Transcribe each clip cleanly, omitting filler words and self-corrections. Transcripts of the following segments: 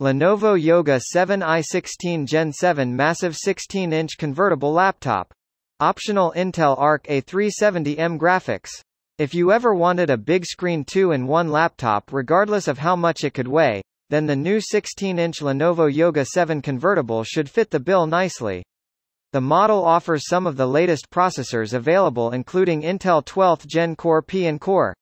Lenovo Yoga 7 i16 Gen 7 Massive 16-inch convertible laptop. Optional Intel Arc A370M graphics. If you ever wanted a big screen 2-in-1 laptop regardless of how much it could weigh, then the new 16-inch Lenovo Yoga 7 convertible should fit the bill nicely. The model offers some of the latest processors available including Intel 12th Gen Core P and Core.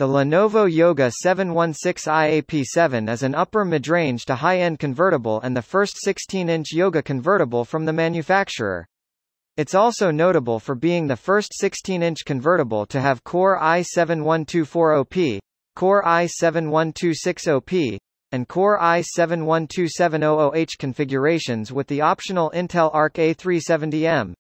The Lenovo Yoga 716i AP7 is an upper mid-range to high-end convertible and the first 16-inch Yoga convertible from the manufacturer. It's also notable for being the first 16-inch convertible to have Core i7-1240P, Core i7-1260P, and Core i7-12700H configurations with the optional Intel Arc A370M.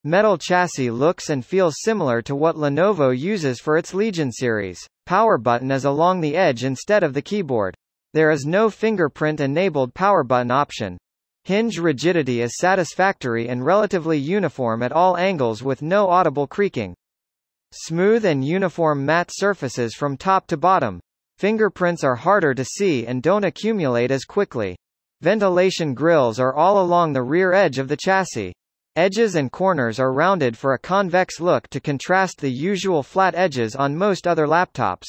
Metal chassis looks and feels similar to what Lenovo uses for its Legion series. Power button is along the edge instead of the keyboard. There is no fingerprint-enabled power button option. Hinge rigidity is satisfactory and relatively uniform at all angles with no audible creaking. Smooth and uniform matte surfaces from top to bottom. Fingerprints are harder to see and don't accumulate as quickly. Ventilation grills are all along the rear edge of the chassis. Edges and corners are rounded for a convex look to contrast the usual flat edges on most other laptops.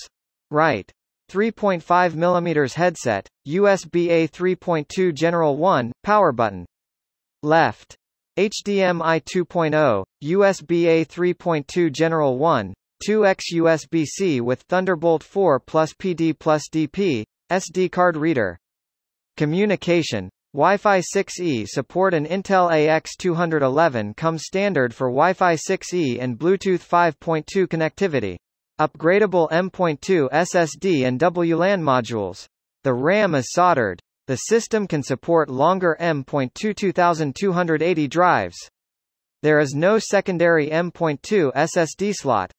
Right. 3.5mm headset, USB-A 3.2 General 1, power button. Left. HDMI 2.0, USB-A 3.2 General 1, 2x USB-C with Thunderbolt 4 plus PD plus DP, SD card reader. Communication. Wi-Fi 6E support and Intel AX211 comes standard for Wi-Fi 6E and Bluetooth 5.2 connectivity. Upgradable M.2 SSD and WLAN modules. The RAM is soldered. The system can support longer M.2 2280 drives. There is no secondary M.2 SSD slot.